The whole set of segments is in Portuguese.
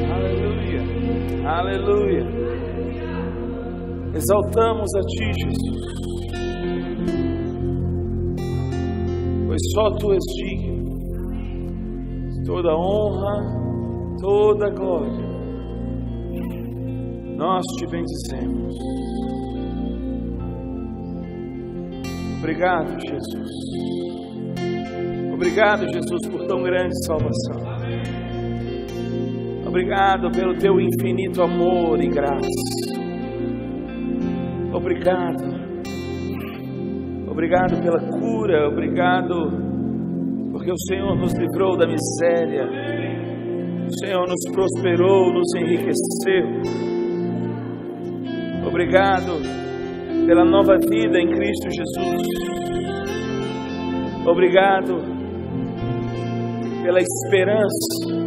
Aleluia, aleluia. Exaltamos a Ti, Jesus, pois só Tu és digno. Toda honra, toda glória, nós Te bendizemos. Obrigado, Jesus. Obrigado, Jesus, por tão grande salvação. Obrigado pelo Teu infinito amor e graça. Obrigado. Obrigado pela cura. Obrigado porque o Senhor nos livrou da miséria. O Senhor nos prosperou, nos enriqueceu. Obrigado pela nova vida em Cristo Jesus. Obrigado pela esperança.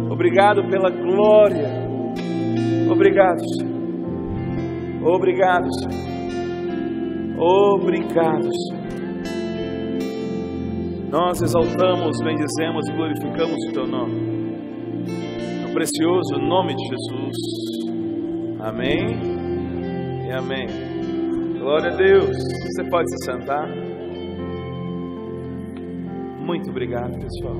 Obrigado pela glória. Obrigado, Senhor. Obrigado, Senhor. Obrigado, Senhor. Nós exaltamos, bendizemos e glorificamos o Teu nome, no precioso nome de Jesus. Amém e amém. Glória a Deus. Você pode se sentar. Muito obrigado, pessoal.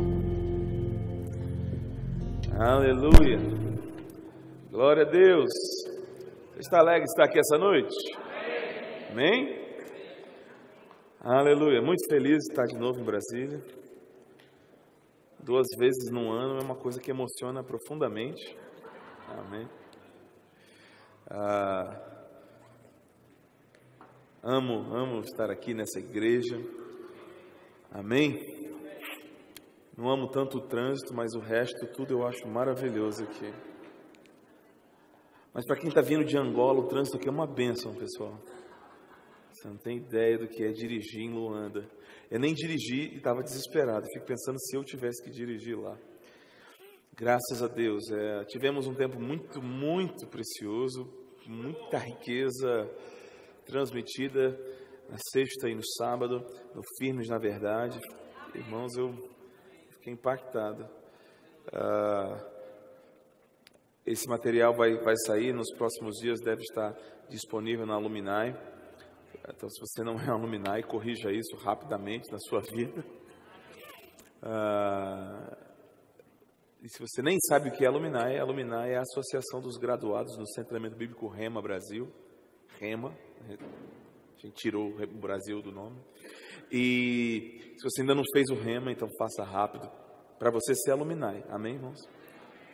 Aleluia. Glória a Deus. Você está alegre de estar aqui essa noite? Amém? Aleluia. Muito feliz de estar de novo em Brasília. 2 vezes num ano é uma coisa que emociona profundamente. Amém. Amo estar aqui nessa igreja. Amém. Não amo tanto o trânsito, mas o resto tudo eu acho maravilhoso aqui. Mas para quem está vindo de Angola, o trânsito aqui é uma bênção, pessoal. Você não tem ideia do que é dirigir em Luanda. Eu nem dirigi e estava desesperado. Fico pensando se eu tivesse que dirigir lá. Graças a Deus. Tivemos um tempo muito precioso. Muita riqueza transmitida na sexta e no sábado. No Firmes na Verdade. Irmãos, eu fiquei impactado. Esse material vai sair nos próximos dias. Deve estar disponível na Alumni. Então, se você não é Alumni, corrija isso rapidamente na sua vida. E se você nem sabe o que é Alumni é a Associação dos Graduados no Centro de Treinamento Bíblico Rema Brasil. Rema, a gente tirou o Brasil do nome. E se você ainda não fez o Rema, então faça rápido, para você ser Alumni. Amém, irmãos?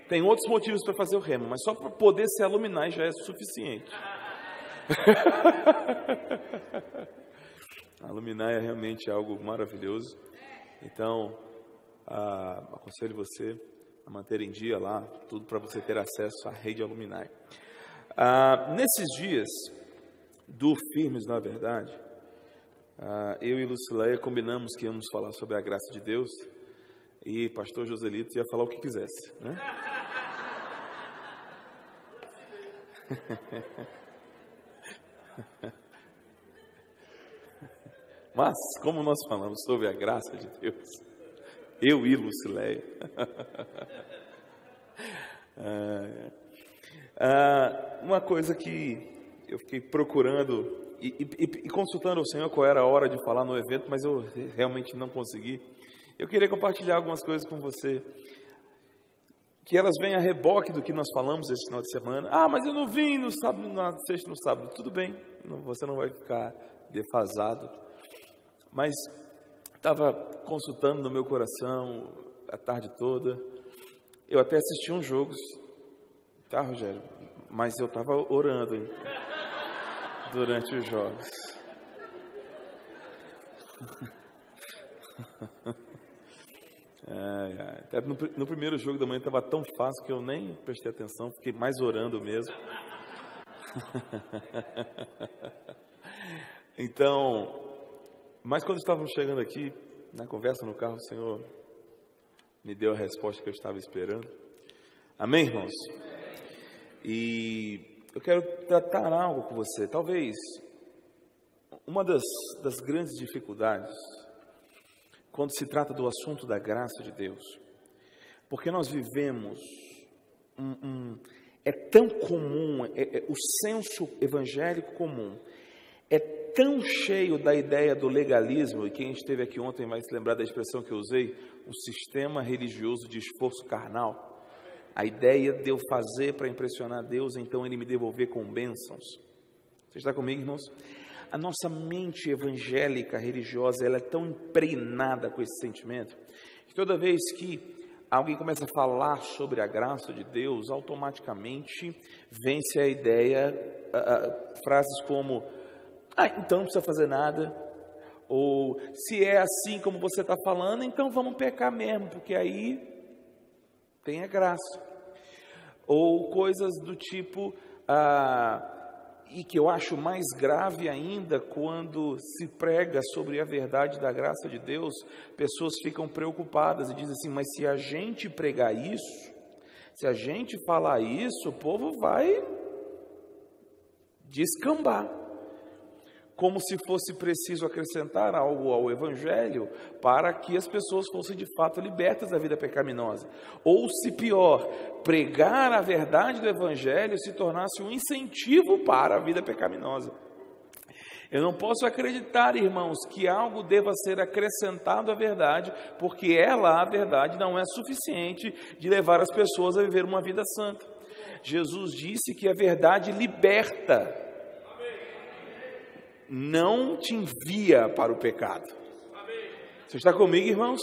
Tem outros motivos para fazer o Rema, mas só para poder ser Alumni já é suficiente. A Alumni é realmente algo maravilhoso. Então, aconselho você a manter em dia lá tudo para você ter acesso à rede Alumni. Nesses dias do Firmes na Verdade, eu e Lucileia combinamos que íamos falar sobre a graça de Deus e pastor Joselito ia falar o que quisesse, né? Mas, como nós falamos sobre a graça de Deus, eu e Lucileia, uma coisa que eu fiquei procurando e consultando o Senhor qual era a hora de falar no evento, mas eu realmente não consegui. Eu queria compartilhar algumas coisas com você, que elas vêm a reboque do que nós falamos esse final de semana. Mas eu não vim no sábado, na sexta e no sábado. Tudo bem, você não vai ficar defasado. Mas estava consultando no meu coração a tarde toda. Eu até assisti uns jogos, tá, Rogério? Mas eu estava orando durante os jogos. Até no primeiro jogo da manhã estava tão fácil que eu nem prestei atenção, fiquei mais orando mesmo. Então, mas quando estávamos chegando aqui, na conversa no carro, o Senhor me deu a resposta que eu estava esperando. Amém, irmãos? E eu quero tratar algo com você. Talvez uma das grandes dificuldades quando se trata do assunto da graça de Deus, porque nós vivemos é tão comum, o senso evangélico comum é tão cheio da ideia do legalismo, e quem esteve aqui ontem vai se lembrar da expressão que eu usei, o sistema religioso de esforço carnal. A ideia de eu fazer para impressionar Deus, então Ele me devolver com bênçãos. Você está comigo, irmãos? A nossa mente evangélica, religiosa, ela é tão impregnada com esse sentimento, que toda vez que alguém começa a falar sobre a graça de Deus, automaticamente vence a ideia, frases como, então não precisa fazer nada, ou se é assim como você está falando, então vamos pecar mesmo, porque aí tem a graça. Ou coisas do tipo, e que eu acho mais grave ainda, quando se prega sobre a verdade da graça de Deus, pessoas ficam preocupadas e dizem assim, mas se a gente pregar isso, se a gente falar isso, o povo vai descambar. Como se fosse preciso acrescentar algo ao Evangelho para que as pessoas fossem de fato libertas da vida pecaminosa. Ou, se pior, pregar a verdade do Evangelho se tornasse um incentivo para a vida pecaminosa. Eu não posso acreditar, irmãos, que algo deva ser acrescentado à verdade, porque ela, a verdade, não é suficiente de levar as pessoas a viver uma vida santa. Jesus disse que a verdade liberta, não te envia para o pecado. Você está comigo, irmãos?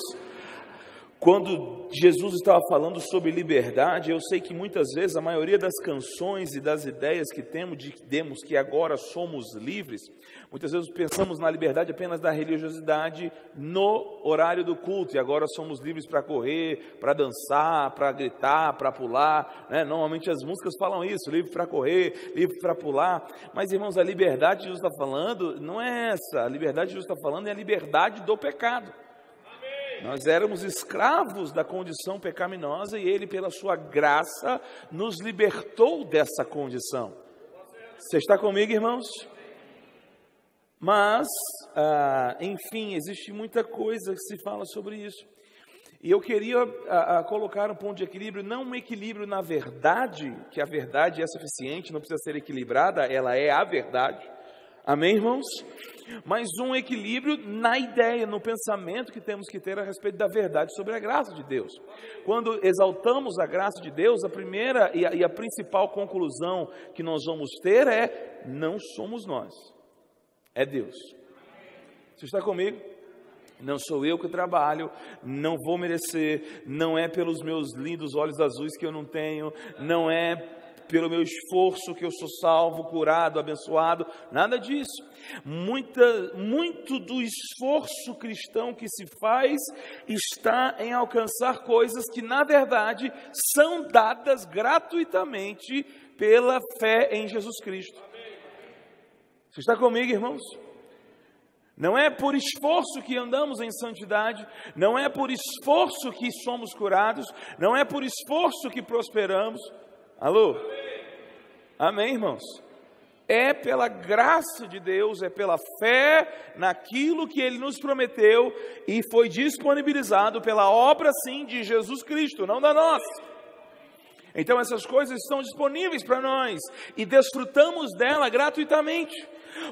Quando Jesus estava falando sobre liberdade, eu sei que muitas vezes a maioria das canções e das ideias que temos que agora somos livres, muitas vezes pensamos na liberdade apenas da religiosidade no horário do culto, e agora somos livres para correr, para dançar, para gritar, para pular, né? Normalmente as músicas falam isso, livre para correr, livre para pular, mas irmãos, a liberdade que Jesus está falando não é essa, a liberdade que Jesus está falando é a liberdade do pecado. Nós éramos escravos da condição pecaminosa e Ele, pela sua graça, nos libertou dessa condição. Você está comigo, irmãos? Mas, enfim, existe muita coisa que se fala sobre isso. E eu queria colocar um ponto de equilíbrio, não um equilíbrio na verdade, que a verdade é suficiente, não precisa ser equilibrada, ela é a verdade. Amém, irmãos? Mas um equilíbrio na ideia, no pensamento que temos que ter a respeito da verdade sobre a graça de Deus. Quando exaltamos a graça de Deus, a primeira e a principal conclusão que nós vamos ter é, não somos nós, é Deus. Você está comigo? Não sou eu que trabalho, não vou merecer, não é pelos meus lindos olhos azuis que eu não tenho, não é pelo meu esforço que eu sou salvo, curado, abençoado, nada disso. Muito do esforço cristão que se faz está em alcançar coisas que, na verdade, são dadas gratuitamente pela fé em Jesus Cristo. Você está comigo, irmãos? Não é por esforço que andamos em santidade, não é por esforço que somos curados, não é por esforço que prosperamos. Alô? Amém, irmãos? É pela graça de Deus, é pela fé naquilo que Ele nos prometeu e foi disponibilizado pela obra, sim, de Jesus Cristo, não da nossa. Então essas coisas estão disponíveis para nós e desfrutamos dela gratuitamente.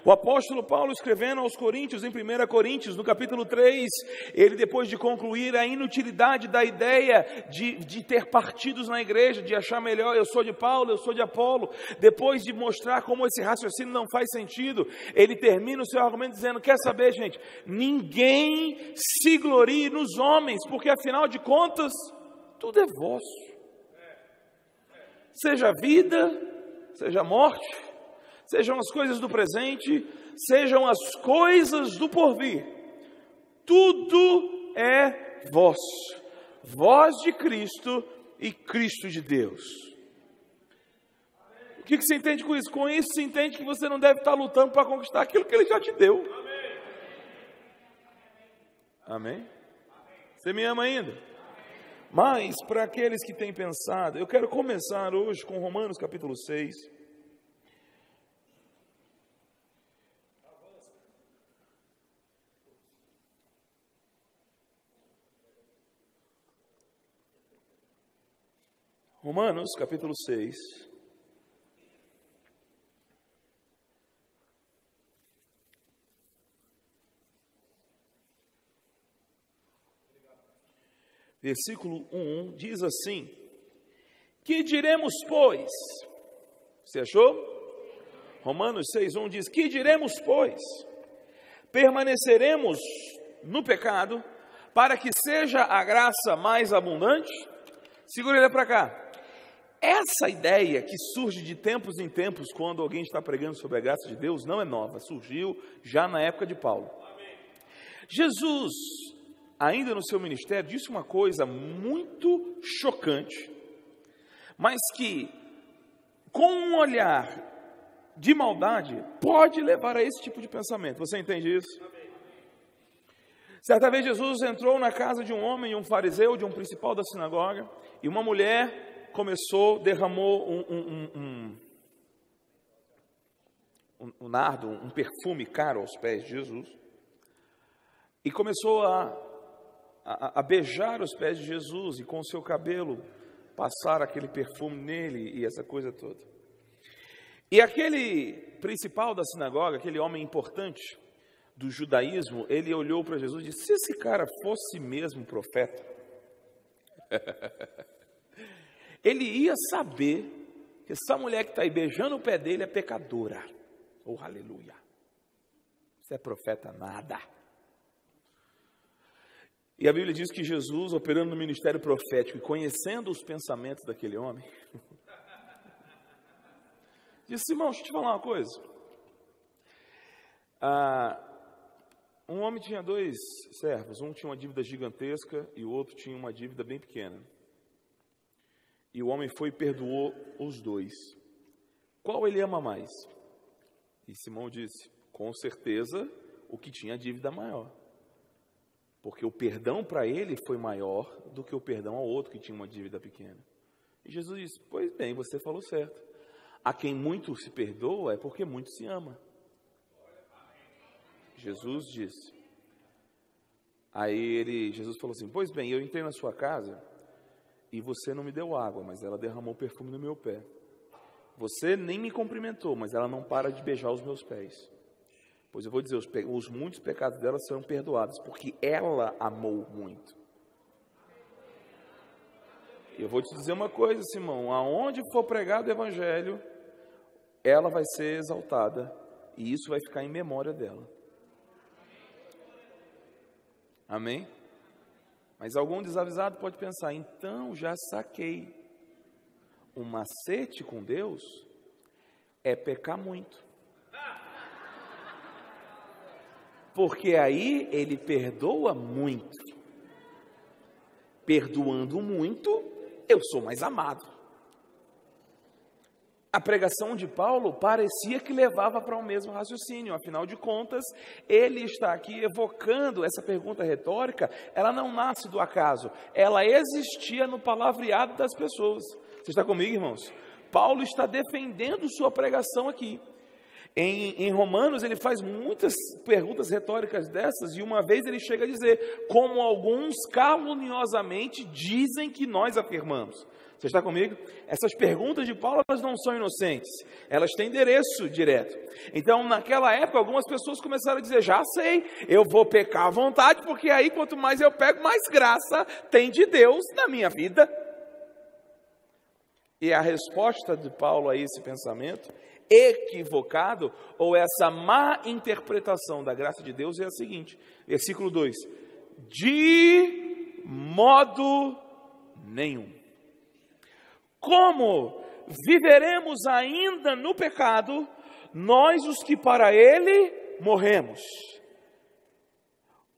O apóstolo Paulo, escrevendo aos Coríntios, em 1 Coríntios, no capítulo 3, ele, depois de concluir a inutilidade da ideia de ter partidos na igreja, de achar melhor, eu sou de Paulo, eu sou de Apolo, depois de mostrar como esse raciocínio não faz sentido, ele termina o seu argumento dizendo, quer saber, gente, ninguém se glorie nos homens, porque afinal de contas, tudo é vosso. Seja vida, seja morte, sejam as coisas do presente, sejam as coisas do porvir, tudo é vosso, vós de Cristo e Cristo de Deus. O que você entende com isso? Com isso você entende que você não deve estar lutando para conquistar aquilo que Ele já te deu. Amém? Você me ama ainda? Mas, para aqueles que têm pensado, eu quero começar hoje com Romanos capítulo 6. Romanos, capítulo 6. Versículo 1 diz assim: que diremos, pois? Você achou? Romanos 6:1 diz: que diremos, pois? Permaneceremos no pecado para que seja a graça mais abundante? Segura ele para cá. Essa ideia que surge de tempos em tempos quando alguém está pregando sobre a graça de Deus não é nova, surgiu já na época de Paulo. Jesus, ainda no seu ministério, disse uma coisa muito chocante, mas que, com um olhar de maldade, pode levar a esse tipo de pensamento. Você entende isso? Certa vez Jesus entrou na casa de um homem, um fariseu, de um principal da sinagoga, e uma mulher derramou um nardo, um perfume caro aos pés de Jesus, e começou a beijar os pés de Jesus, e com o seu cabelo passar aquele perfume nele, e essa coisa toda. E aquele principal da sinagoga, aquele homem importante do judaísmo, ele olhou para Jesus e disse: se esse cara fosse mesmo profeta, ele ia saber que essa mulher que está aí beijando o pé dele é pecadora. Oh, aleluia! Isso é profeta nada. E a Bíblia diz que Jesus, operando no ministério profético e conhecendo os pensamentos daquele homem, disse: irmão, deixa eu te falar uma coisa. Um homem tinha 2 servos, um tinha uma dívida gigantesca e o outro tinha uma dívida bem pequena. E o homem foi e perdoou os 2. Qual ele ama mais? E Simão disse: com certeza o que tinha a dívida maior. Porque o perdão para ele foi maior do que o perdão ao outro que tinha uma dívida pequena. E Jesus disse: pois bem, você falou certo. A quem muito se perdoa é porque muito se ama. Jesus disse. Aí Jesus falou assim: pois bem, eu entrei na sua casa e você não me deu água, mas ela derramou perfume no meu pé. Você nem me cumprimentou, mas ela não para de beijar os meus pés. Pois eu vou dizer, os muitos pecados dela serão perdoados, porque ela amou muito. E eu vou te dizer uma coisa, Simão: aonde for pregado o evangelho, ela vai ser exaltada, e isso vai ficar em memória dela. Amém? Mas algum desavisado pode pensar: então já saquei. O macete com Deus é pecar muito. Porque aí ele perdoa muito. Perdoando muito, eu sou mais amado. A pregação de Paulo parecia que levava para o mesmo raciocínio. Afinal de contas, ele está aqui evocando essa pergunta retórica. Ela não nasce do acaso. Ela existia no palavreado das pessoas. Você está comigo, irmãos? Paulo está defendendo sua pregação aqui. Em Romanos, ele faz muitas perguntas retóricas dessas, e uma vez ele chega a dizer: como alguns caluniosamente dizem que nós afirmamos. Você está comigo? Essas perguntas de Paulo, elas não são inocentes, elas têm endereço direto. Então, naquela época, algumas pessoas começaram a dizer: já sei, eu vou pecar à vontade, porque aí quanto mais eu pego, mais graça tem de Deus na minha vida. E a resposta de Paulo a esse pensamento equivocado, ou essa má interpretação da graça de Deus, é a seguinte, versículo 2: de modo nenhum. Como viveremos ainda no pecado, nós os que para ele morremos?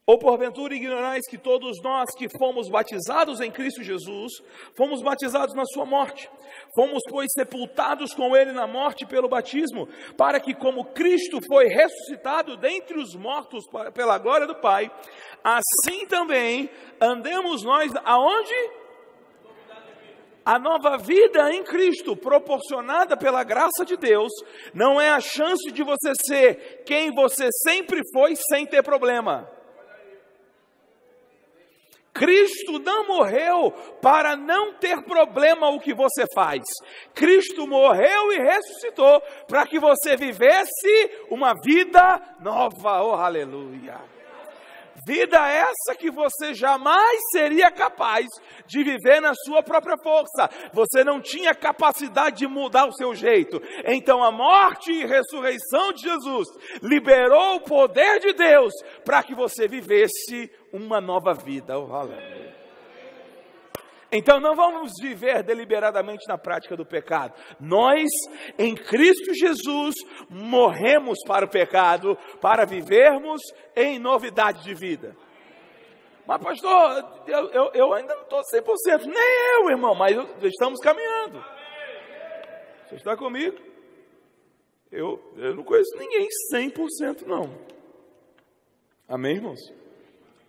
Ou porventura ignorais que todos nós que fomos batizados em Cristo Jesus, fomos batizados na sua morte. Fomos, pois, sepultados com ele na morte pelo batismo, para que, como Cristo foi ressuscitado dentre os mortos pela glória do Pai, assim também andemos nós aonde? A nova vida em Cristo, proporcionada pela graça de Deus, não é a chance de você ser quem você sempre foi sem ter problema. Cristo não morreu para não ter problema o que você faz. Cristo morreu e ressuscitou para que você vivesse uma vida nova. Oh, aleluia! Vida essa que você jamais seria capaz de viver na sua própria força. Você não tinha capacidade de mudar o seu jeito. Então a morte e ressurreição de Jesus liberou o poder de Deus para que você vivesse uma nova vida. Oh, aleluia. Então não vamos viver deliberadamente na prática do pecado. Nós, em Cristo Jesus, morremos para o pecado, para vivermos em novidade de vida. Mas pastor, eu ainda não estou 100%, nem eu, irmão, mas estamos caminhando. Você está comigo? Eu não conheço ninguém 100% não. Amém, irmãos?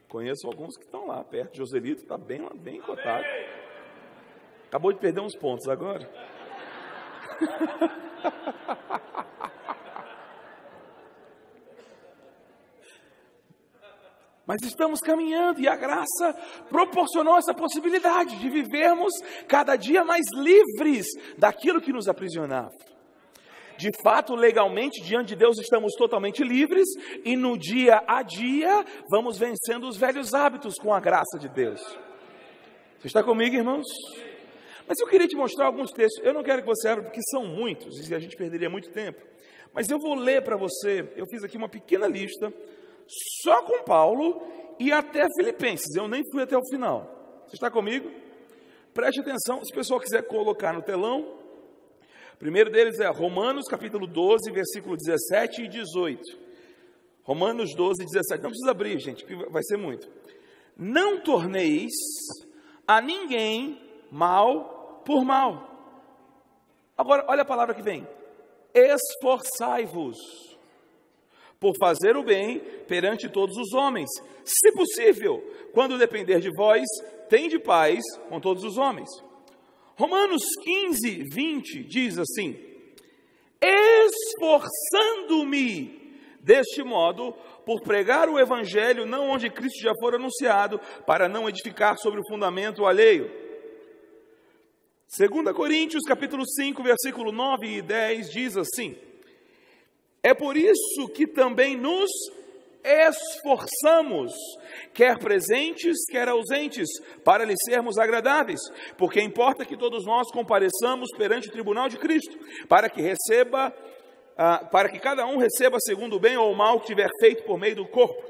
Conheço alguns que estão lá perto. Joselito está bem cotado. Acabou de perder uns pontos agora. Mas estamos caminhando e a graça proporcionou essa possibilidade de vivermos cada dia mais livres daquilo que nos aprisionava. De fato, legalmente, diante de Deus, estamos totalmente livres e no dia a dia vamos vencendo os velhos hábitos com a graça de Deus. Você está comigo, irmãos? Mas eu queria te mostrar alguns textos. Eu não quero que você abra, porque são muitos e a gente perderia muito tempo. Mas eu vou ler para você. Eu fiz aqui uma pequena lista, só com Paulo e até Filipenses. Eu nem fui até o final. Você está comigo? Preste atenção, se o pessoal quiser colocar no telão. O primeiro deles é Romanos capítulo 12, versículo 17 e 18. Romanos 12, 17. Não precisa abrir, gente, que vai ser muito. Não torneis a ninguém mal por mal. Agora, olha a palavra que vem. Esforçai-vos por fazer o bem perante todos os homens. Se possível, quando depender de vós, tende paz com todos os homens. Romanos 15, 20 diz assim: esforçando-me deste modo por pregar o evangelho não onde Cristo já for anunciado, para não edificar sobre o fundamento alheio. 2 Coríntios capítulo 5, versículo 9 e 10 diz assim: é por isso que também nos esforçamos, quer presentes, quer ausentes, para lhe sermos agradáveis, porque importa que todos nós compareçamos perante o tribunal de Cristo, para que cada um receba segundo o bem ou o mal que tiver feito por meio do corpo.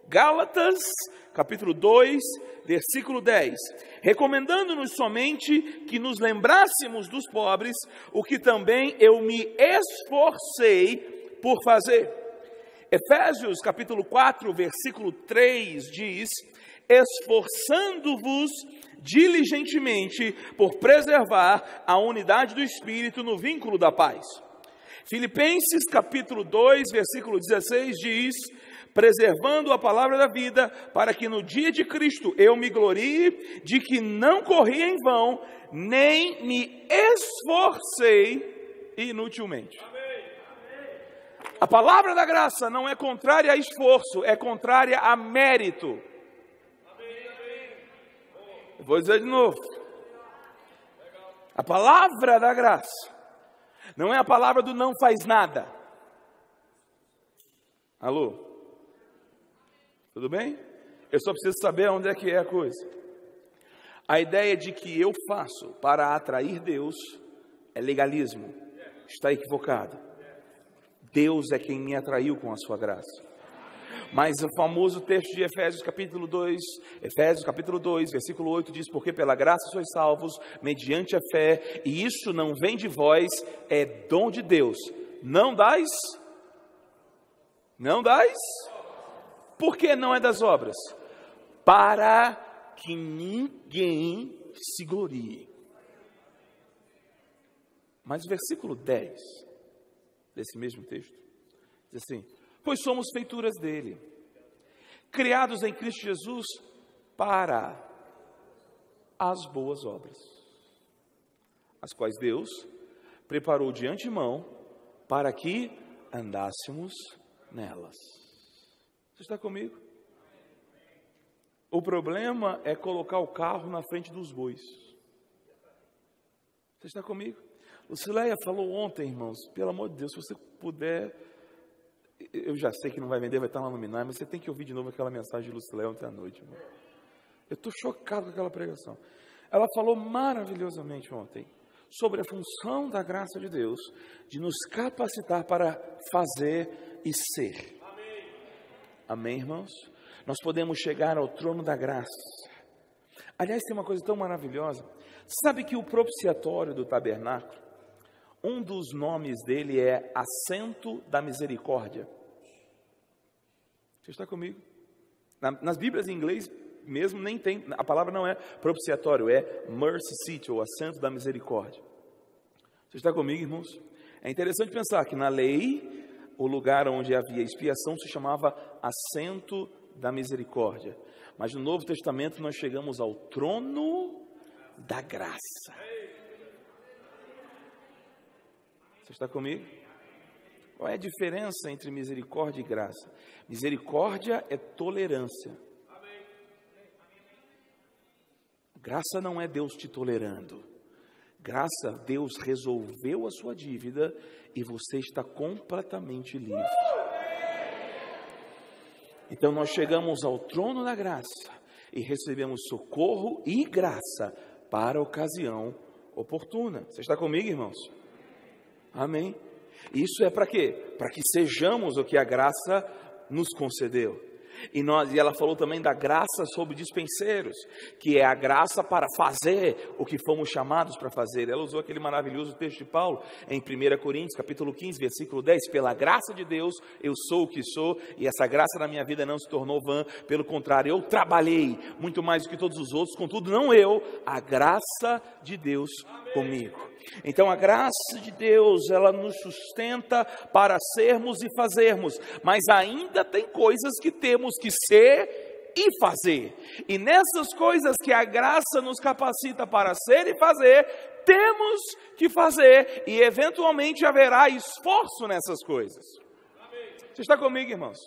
Gálatas, capítulo 2, versículo 10, recomendando-nos somente que nos lembrássemos dos pobres, o que também eu me esforcei por fazer. Efésios capítulo 4, versículo 3 diz: esforçando-vos diligentemente por preservar a unidade do Espírito no vínculo da paz. Filipenses capítulo 2, versículo 16 diz: preservando a palavra da vida, para que no dia de Cristo eu me glorie de que não corri em vão, nem me esforcei inutilmente. A palavra da graça não é contrária a esforço, é contrária a mérito. Eu vou dizer de novo. A palavra da graça não é a palavra do não faz nada. Alô? Tudo bem? Eu só preciso saber onde é que é a coisa. A ideia de que eu faço para atrair Deus é legalismo. Está equivocado. Deus é quem me atraiu com a sua graça. Mas o famoso texto de Efésios capítulo 2, versículo 8 diz: porque pela graça sois salvos, mediante a fé, e isso não vem de vós, é dom de Deus. Não dais? Por que não é das obras? Para que ninguém se glorie. Mas o versículo 10 desse mesmo texto diz assim: pois somos feituras dele, criados em Cristo Jesus para as boas obras, as quais Deus preparou de antemão para que andássemos nelas. Você está comigo? O problema é colocar o carro na frente dos bois. Você está comigo? Lucileia falou ontem, irmãos, pelo amor de Deus, se você puder, eu já sei que não vai vender, vai estar lá no Minai, mas você tem que ouvir de novo aquela mensagem de Lucileia ontem à noite, irmão. Eu estou chocado com aquela pregação. Ela falou maravilhosamente ontem sobre a função da graça de Deus de nos capacitar para fazer e ser. Amém, irmãos? Nós podemos chegar ao trono da graça. Aliás, tem uma coisa tão maravilhosa. Sabe que o propiciatório do tabernáculo, um dos nomes dele é Assento da Misericórdia. Você está comigo? Nas Bíblias em inglês mesmo nem tem, a palavra não é propiciatório, é mercy seat, ou Assento da Misericórdia. Você está comigo, irmãos? É interessante pensar que na lei, o lugar onde havia expiação se chamava Assento da Misericórdia. Mas no Novo Testamento nós chegamos ao trono da graça. Você está comigo? Qual é a diferença entre misericórdia e graça? Misericórdia é tolerância. Graça não é Deus te tolerando. Graça, Deus resolveu a sua dívida e você está completamente livre. Então nós chegamos ao trono da graça e recebemos socorro e graça para a ocasião oportuna. Você está comigo, irmãos? Amém. Isso é para quê? Para que sejamos o que a graça nos concedeu. E ela falou também da graça sobre dispenseiros, que é a graça para fazer o que fomos chamados para fazer. Ela usou aquele maravilhoso texto de Paulo em 1 Coríntios, capítulo 15, versículo 10. Pela graça de Deus, eu sou o que sou, e essa graça na minha vida não se tornou vã. Pelo contrário, eu trabalhei muito mais do que todos os outros, contudo não eu, a graça de Deus comigo. Então a graça de Deus, ela nos sustenta para sermos e fazermos, mas ainda tem coisas que temos que ser e fazer. E nessas coisas que a graça nos capacita para ser e fazer, temos que fazer e eventualmente haverá esforço nessas coisas. Você está comigo, irmãos?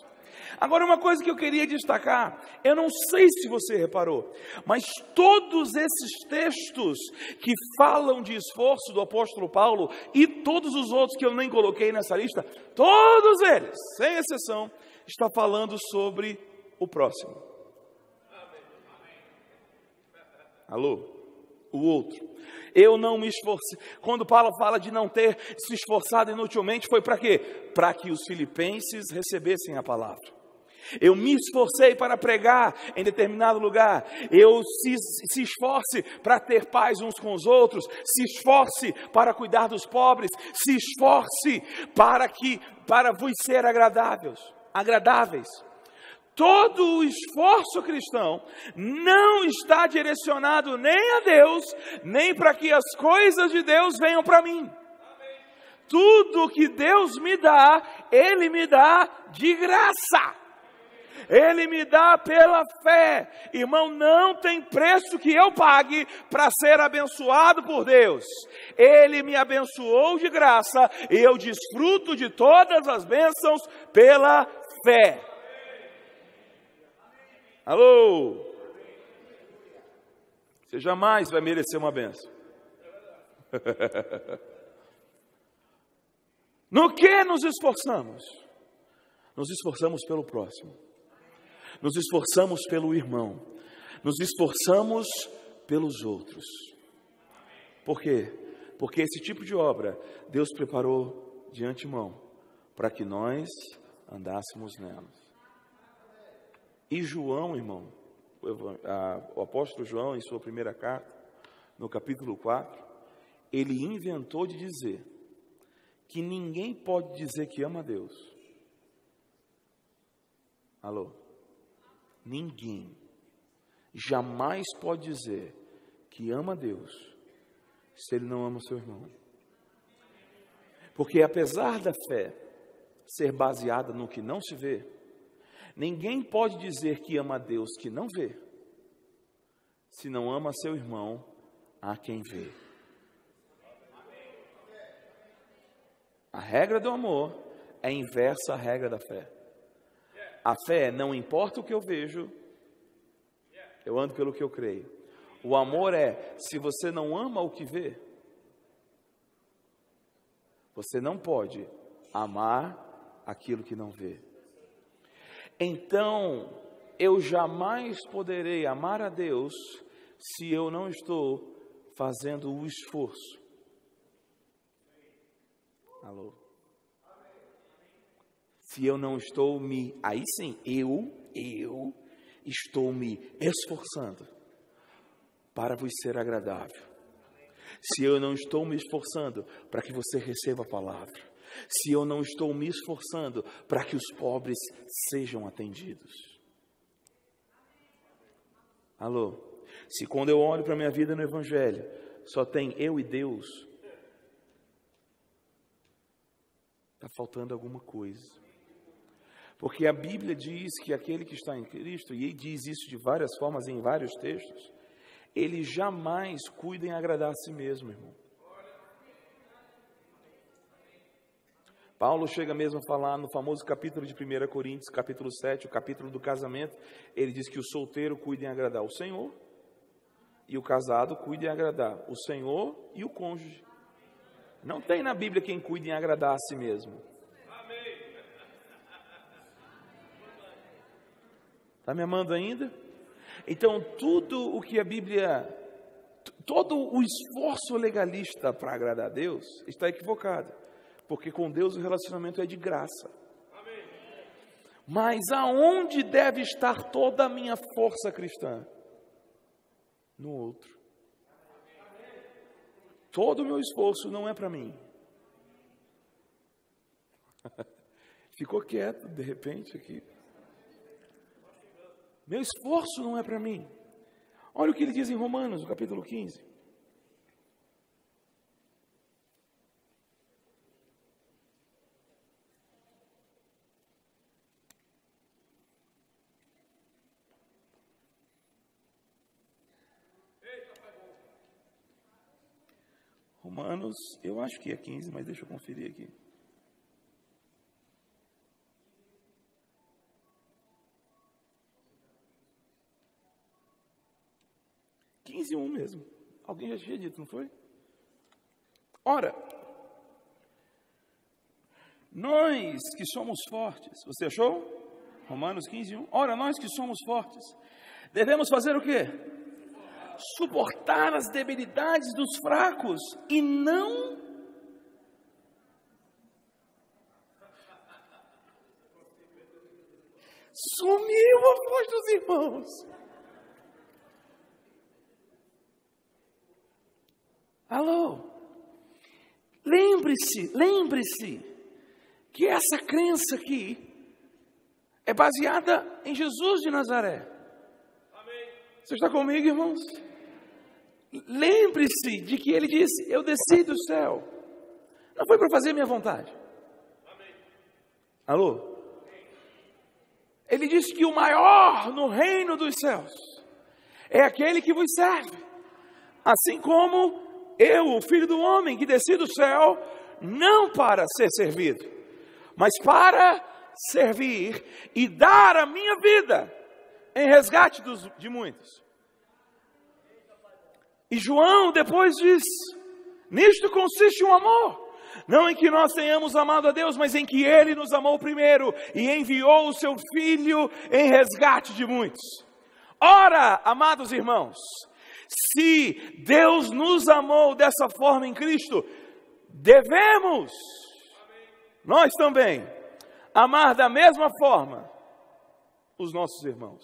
Agora, uma coisa que eu queria destacar, eu não sei se você reparou, mas todos esses textos que falam de esforço do apóstolo Paulo e todos os outros que eu nem coloquei nessa lista, todos eles, sem exceção, estão falando sobre o próximo. Alô? O outro. Eu não me esforcei. Quando Paulo fala de não ter se esforçado inutilmente, foi para quê? Para que os filipenses recebessem a palavra. Eu me esforcei para pregar em determinado lugar. Eu se esforce para ter paz uns com os outros. Se esforce para cuidar dos pobres. Se esforce para vos ser agradáveis. Todo o esforço cristão não está direcionado nem a Deus, nem para que as coisas de Deus venham para mim. Tudo que Deus me dá, Ele me dá de graça. Ele me dá pela fé. Irmão, não tem preço que eu pague para ser abençoado por Deus. Ele me abençoou de graça e eu desfruto de todas as bênçãos pela fé. Alô? Você jamais vai merecer uma bênção. No que nos esforçamos? Nos esforçamos pelo próximo. Nos esforçamos pelo irmão. Nos esforçamos pelos outros. Por quê? Porque esse tipo de obra Deus preparou de antemão para que nós andássemos nela. E João, irmão, o apóstolo João, em sua primeira carta, no capítulo 4, ele inventou de dizer que ninguém pode dizer que ama a Deus. Alô? Ninguém jamais pode dizer que ama a Deus se ele não ama o seu irmão. Porque apesar da fé ser baseada no que não se vê, ninguém pode dizer que ama a Deus que não vê, se não ama seu irmão a quem vê. A regra do amor é inversa à regra da fé. A fé, não importa o que eu vejo, Eu ando pelo que eu creio. O amor é, se você não ama o que vê, você não pode amar aquilo que não vê. Então, eu jamais poderei amar a Deus se eu não estou fazendo o esforço. Alô? Se eu não estou aí sim, eu estou me esforçando para vos ser agradável. Se eu não estou me esforçando para que você receba a palavra. Se eu não estou me esforçando para que os pobres sejam atendidos. Alô? Se quando eu olho para a minha vida no Evangelho, só tem eu e Deus, está faltando alguma coisa. Porque a Bíblia diz que aquele que está em Cristo, e ele diz isso de várias formas em vários textos, ele jamais cuida em agradar a si mesmo, irmão. Paulo chega mesmo a falar no famoso capítulo de 1 Coríntios, capítulo 7, o capítulo do casamento, ele diz que o solteiro cuida em agradar o Senhor, e o casado cuida em agradar o Senhor e o cônjuge. Não tem na Bíblia quem cuida em agradar a si mesmo. Está me amando ainda? Então, tudo o que a Bíblia, todo o esforço legalista para agradar a Deus está equivocado. Porque com Deus o relacionamento é de graça. Mas aonde deve estar toda a minha força cristã? No outro. Todo o meu esforço não é para mim. Ficou quieto de repente aqui. Meu esforço não é para mim. Olha o que ele diz em Romanos, no capítulo 15. Romanos, eu acho que é 15, mas deixa eu conferir aqui. Um mesmo. Alguém já tinha dito, não foi? Ora, nós que somos fortes, você achou? Romanos 15:1. Ora, nós que somos fortes, devemos fazer o quê? Suportar as debilidades dos fracos e não sumiu a voz dos irmãos. Alô? Lembre-se que essa crença aqui é baseada em Jesus de Nazaré. Amém. Você está comigo, irmãos? Lembre-se de que ele disse, eu desci do céu. Não foi para fazer minha vontade. Amém. Alô? Ele disse que o maior no reino dos céus é aquele que vos serve. Assim como eu, o Filho do Homem, que desci do céu, não para ser servido, mas para servir e dar a minha vida em resgate de muitos. E João depois diz, nisto consiste o amor, não em que nós tenhamos amado a Deus, mas em que Ele nos amou primeiro e enviou o Seu Filho em resgate de muitos. Ora, amados irmãos, se Deus nos amou dessa forma em Cristo, devemos, nós também, amar da mesma forma os nossos irmãos.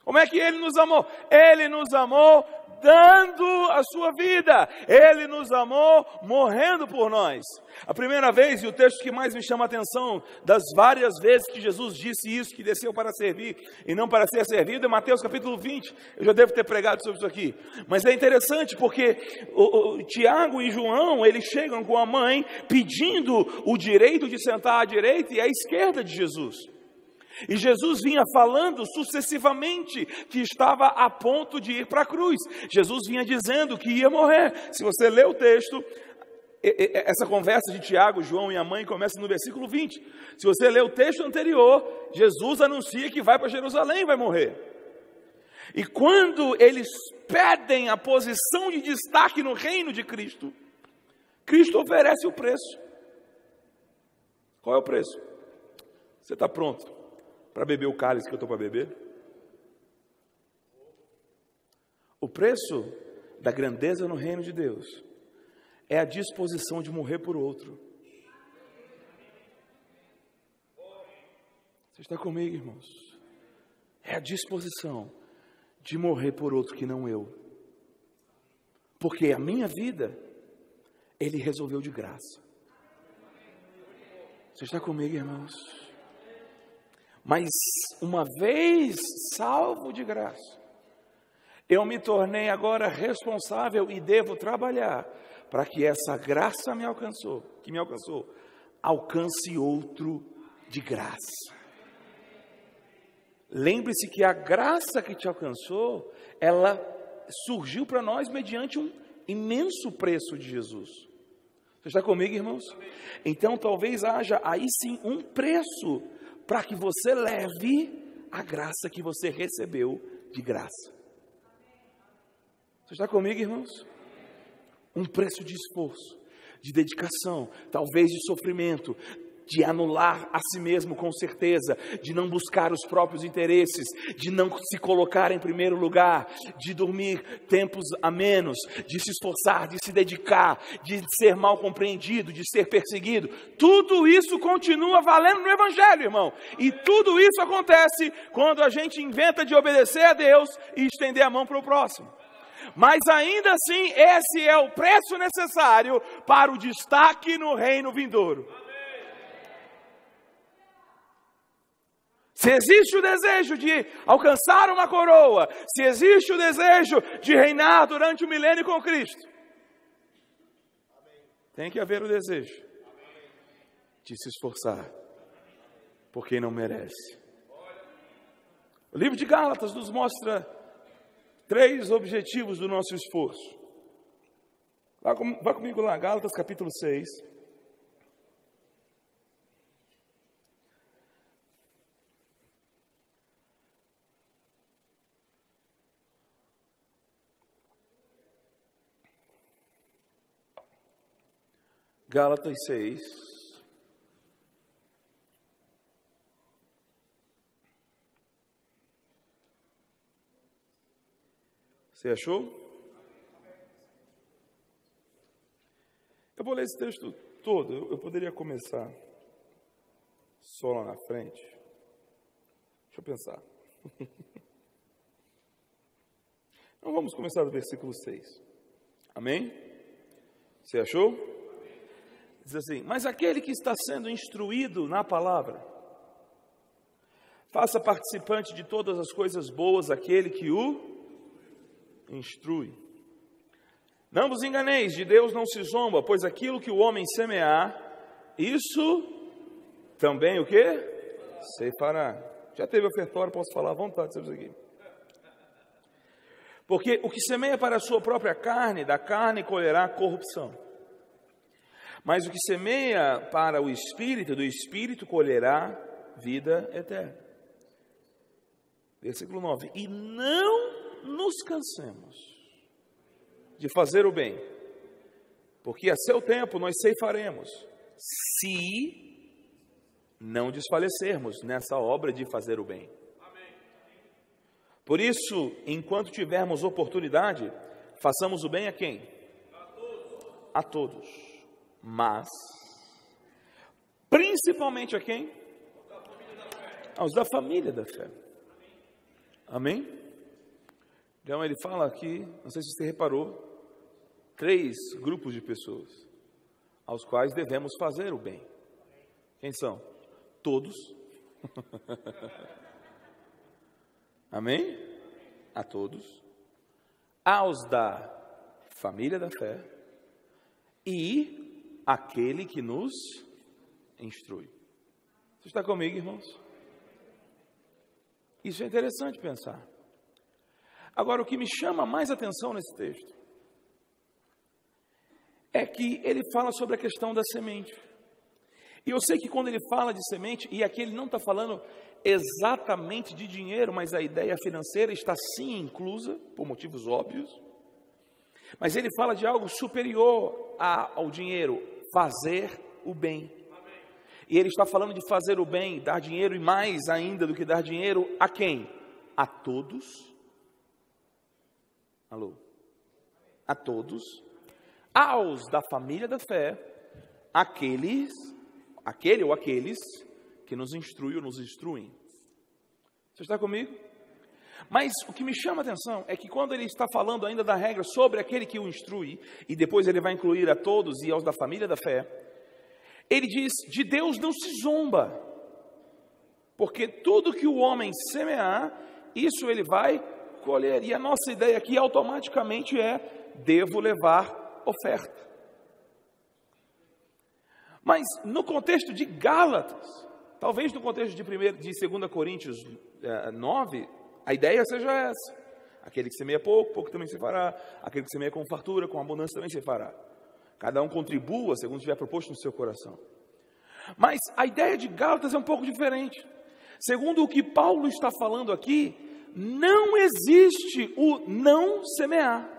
Como é que Ele nos amou? Ele nos amou dando a sua vida. Ele nos amou morrendo por nós. A primeira vez, e o texto que mais me chama a atenção, das várias vezes que Jesus disse isso, que desceu para servir e não para ser servido, é Mateus capítulo 20. Eu já devo ter pregado sobre isso aqui. Mas é interessante porque o Tiago e João, eles chegam com a mãe pedindo o direito de sentar à direita e à esquerda de Jesus. E Jesus vinha falando sucessivamente que estava a ponto de ir para a cruz. Jesus vinha dizendo que ia morrer. Se você ler o texto, essa conversa de Tiago, João e a mãe começa no versículo 20. Se você ler o texto anterior, Jesus anuncia que vai para Jerusalém e vai morrer. E quando eles pedem a posição de destaque no reino de Cristo, Cristo oferece o preço. Qual é o preço? Você está pronto para beber o cálice que eu estou para beber? O preço da grandeza no reino de Deus é a disposição de morrer por outro. Você está comigo, irmãos? É a disposição de morrer por outro que não eu. Porque a minha vida, Ele resolveu de graça. Você está comigo, irmãos? Mas uma vez salvo de graça, eu me tornei agora responsável e devo trabalhar para que essa graça que me alcançou, alcance outro de graça. Lembre-se que a graça que te alcançou, ela surgiu para nós mediante um imenso preço de Jesus. Você está comigo, irmãos? Então talvez haja aí sim um preço para que você leve a graça que você recebeu de graça. Você está comigo, irmãos? Um preço de esforço, de dedicação, talvez de sofrimento, de anular a si mesmo com certeza, de não buscar os próprios interesses, de não se colocar em primeiro lugar, de dormir tempos a menos, de se esforçar, de se dedicar, de ser mal compreendido, de ser perseguido. Tudo isso continua valendo no Evangelho, irmão. E tudo isso acontece quando a gente inventa de obedecer a Deus e estender a mão para o próximo. Mas ainda assim, esse é o preço necessário para o destaque no reino vindouro. Se existe o desejo de alcançar uma coroa, se existe o desejo de reinar durante o milênio com Cristo, tem que haver o desejo de se esforçar por quem não merece. O livro de Gálatas nos mostra 3 objetivos do nosso esforço. Vá comigo lá, Gálatas capítulo 6. Gálatas 6. Você achou? Eu vou ler esse texto todo. Eu poderia começar só lá na frente. Deixa eu pensar. Então vamos começar do versículo 6. Amém? Você achou? Diz assim: mas aquele que está sendo instruído na palavra, faça participante de todas as coisas boas aquele que o instrui. Não vos enganeis, de Deus não se zomba, pois aquilo que o homem semear, isso também o quê? Ceifará. Já teve ofertório, posso falar à vontade sobre isso aqui. Porque o que semeia para a sua própria carne, da carne colherá corrupção. Mas o que semeia para o Espírito, do Espírito colherá vida eterna. Versículo 9. E não nos cansemos de fazer o bem, porque a seu tempo nós ceifaremos, se não desfalecermos nessa obra de fazer o bem. Por isso, enquanto tivermos oportunidade, façamos o bem a quem? A todos. Mas, principalmente a quem? Aos da família da fé. Amém? Então ele fala aqui, não sei se você reparou, 3 grupos de pessoas aos quais devemos fazer o bem. Quem são? Todos. Amém? A todos. Aos da família da fé e aquele que nos instrui. Você está comigo, irmãos? Isso é interessante pensar. Agora, o que me chama mais atenção nesse texto é que ele fala sobre a questão da semente. E eu sei que quando ele fala de semente, e aqui ele não está falando exatamente de dinheiro, mas a ideia financeira está sim inclusa, por motivos óbvios. Mas ele fala de algo superior ao dinheiro, fazer o bem. E ele está falando de fazer o bem, dar dinheiro, e mais ainda do que dar dinheiro, a quem? A todos. Alô? A todos. Aos da família da fé, aquele ou aqueles que nos instruem ou nos instruem. Você está comigo? Mas o que me chama a atenção é que quando ele está falando ainda da regra sobre aquele que o instrui, e depois ele vai incluir a todos e aos da família da fé, ele diz, de Deus não se zomba, porque tudo que o homem semear, isso ele vai colher. E a nossa ideia aqui automaticamente é, devo levar oferta. Mas no contexto de Gálatas, talvez no contexto de 2 Coríntios 9, a ideia seja essa. Aquele que semeia pouco, pouco também se fará. Aquele que semeia com fartura, com abundância também se fará. Cada um contribua segundo tiver proposto no seu coração. Mas a ideia de Gálatas é um pouco diferente. Segundo o que Paulo está falando aqui, não existe o não semear.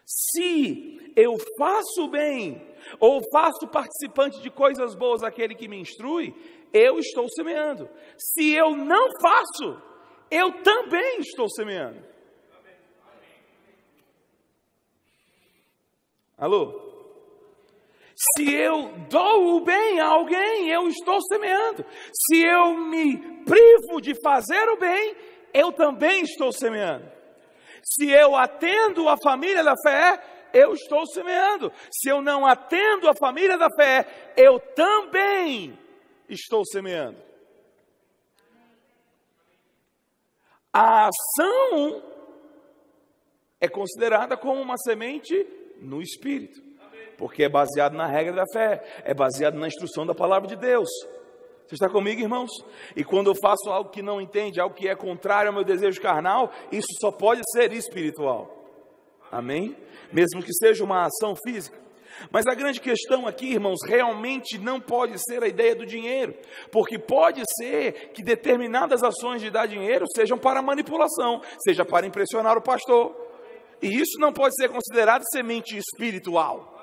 Se eu faço bem, ou faço participante de coisas boas aquele que me instrui, eu estou semeando. Se eu não faço, eu também estou semeando. Alô? Se eu dou o bem a alguém, eu estou semeando. Se eu me privo de fazer o bem, eu também estou semeando. Se eu atendo a família da fé, eu estou semeando. Se eu não atendo a família da fé, eu também estou semeando. A ação é considerada como uma semente no Espírito, porque é baseado na regra da fé, é baseado na instrução da palavra de Deus. Você está comigo, irmãos? E quando eu faço algo que não entende, algo que é contrário ao meu desejo carnal, isso só pode ser espiritual. Amém? Mesmo que seja uma ação física. Mas a grande questão aqui, irmãos, realmente não pode ser a ideia do dinheiro, porque pode ser que determinadas ações de dar dinheiro sejam para manipulação, seja para impressionar o pastor, e isso não pode ser considerado semente espiritual.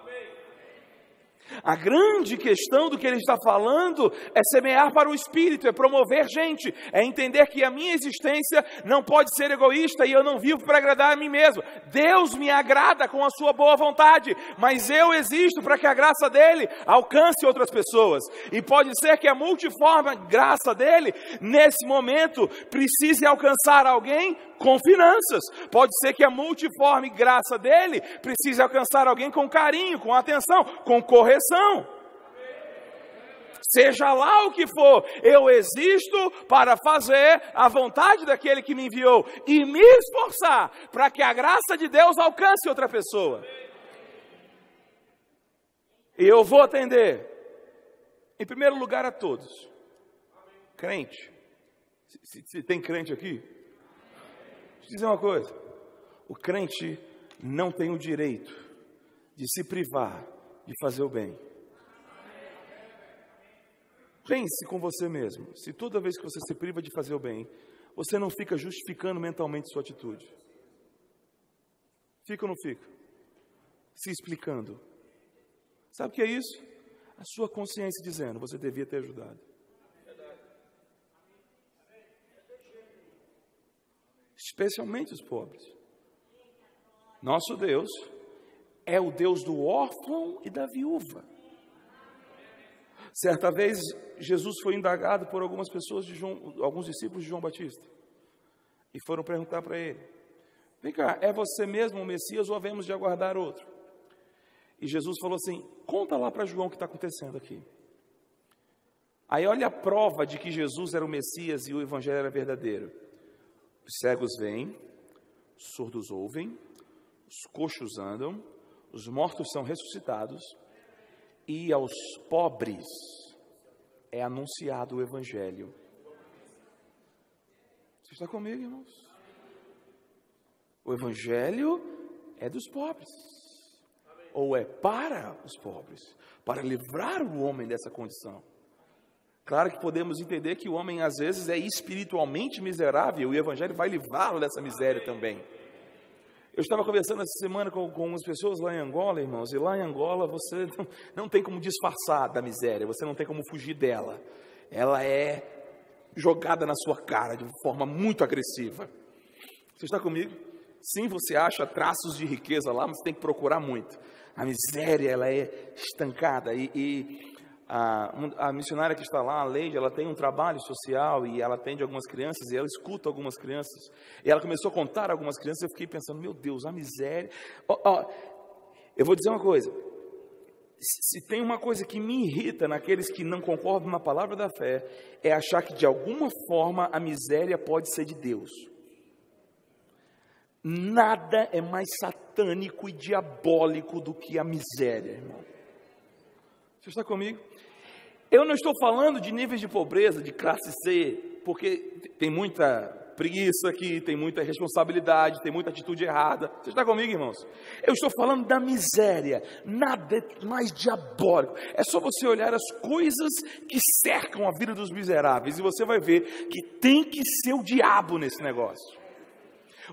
A grande questão do que ele está falando é semear para o Espírito, é promover gente, é entender que a minha existência não pode ser egoísta e eu não vivo para agradar a mim mesmo. Deus me agrada com a sua boa vontade, mas eu existo para que a graça dele alcance outras pessoas. E pode ser que a multiforme graça dele, nesse momento, precise alcançar alguém com finanças. Pode ser que a multiforme graça dele precise alcançar alguém com carinho, com atenção, com correção. Seja lá o que for, eu existo para fazer a vontade daquele que me enviou e me esforçar para que a graça de Deus alcance outra pessoa. E eu vou atender, em primeiro lugar, a todos. Crente. Se tem crente aqui, deixa eu dizer uma coisa. O crente não tem o direito de se privar de fazer o bem. Pense com você mesmo. Se toda vez que você se priva de fazer o bem, você não fica justificando mentalmente sua atitude. Fica ou não fica? Se explicando. Sabe o que é isso? A sua consciência dizendo, você devia ter ajudado. Especialmente os pobres. Nosso Deus é o Deus do órfão e da viúva. Certa vez, Jesus foi indagado por algumas pessoas, alguns discípulos de João Batista. E foram perguntar para ele, vem cá, é você mesmo o Messias ou havemos de aguardar outro? E Jesus falou assim, conta lá para João o que está acontecendo aqui. Aí olha a prova de que Jesus era o Messias e o Evangelho era verdadeiro. Os cegos veem, os surdos ouvem, os coxos andam, os mortos são ressuscitados, e aos pobres é anunciado o Evangelho. Você está comigo, irmãos? O Evangelho é dos pobres. ou é para os pobres, para livrar o homem dessa condição. Claro que podemos entender que o homem às vezes é espiritualmente miserável e o Evangelho vai livrá-lo dessa miséria também. Eu estava conversando essa semana com umas pessoas lá em Angola, irmãos, e lá em Angola você não tem como disfarçar da miséria, você não tem como fugir dela. Ela é jogada na sua cara de forma muito agressiva. Você está comigo? Sim, você acha traços de riqueza lá, mas você tem que procurar muito. A miséria, ela é estancada a missionária que está lá, a Leide, ela tem um trabalho social e ela atende algumas crianças e ela escuta algumas crianças. E ela começou a contar algumas crianças e eu fiquei pensando, meu Deus, a miséria. Eu vou dizer uma coisa. Se tem uma coisa que me irrita naqueles que não concordam na palavra da fé, é achar que de alguma forma a miséria pode ser de Deus. Nada é mais satânico e diabólico do que a miséria, irmão. Você está comigo? Eu não estou falando de níveis de pobreza, de classe C, porque tem muita preguiça aqui, tem muita responsabilidade, tem muita atitude errada. Você está comigo, irmãos? Eu estou falando da miséria. Nada é mais diabólico. É só você olhar as coisas que cercam a vida dos miseráveis e você vai ver que tem que ser o diabo nesse negócio.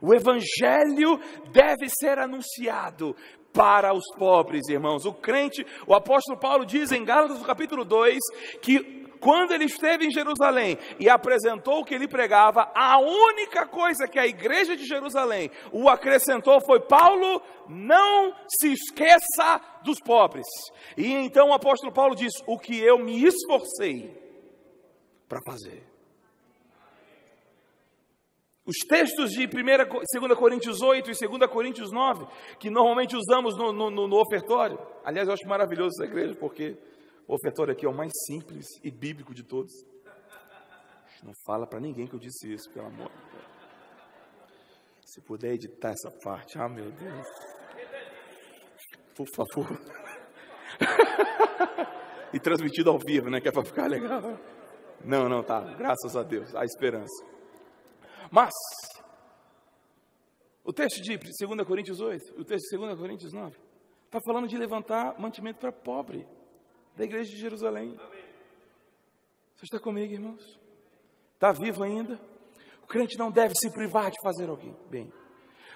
O Evangelho deve ser anunciado para os pobres, irmãos. O apóstolo Paulo diz em Gálatas, no capítulo 2, que quando ele esteve em Jerusalém e apresentou o que ele pregava, a única coisa que a igreja de Jerusalém o acrescentou foi: Paulo, não se esqueça dos pobres. E então o apóstolo Paulo diz: o que eu me esforcei para fazer. Os textos de 2 Coríntios 8 e 2 Coríntios 9, que normalmente usamos no ofertório. Aliás, eu acho maravilhoso essa igreja, porque o ofertório aqui é o mais simples e bíblico de todos. Não fala para ninguém que eu disse isso, pelo amor de Deus. Se puder editar essa parte, meu Deus. Por favor. E transmitido ao vivo, né, que é para ficar legal. Não, tá, graças a Deus, há esperança. Mas, o texto de 2 Coríntios 8, o texto de 2 Coríntios 9, está falando de levantar mantimento para pobre, da igreja de Jerusalém. Você está comigo, irmãos? Está vivo ainda? O crente não deve se privar de fazer alguém bem.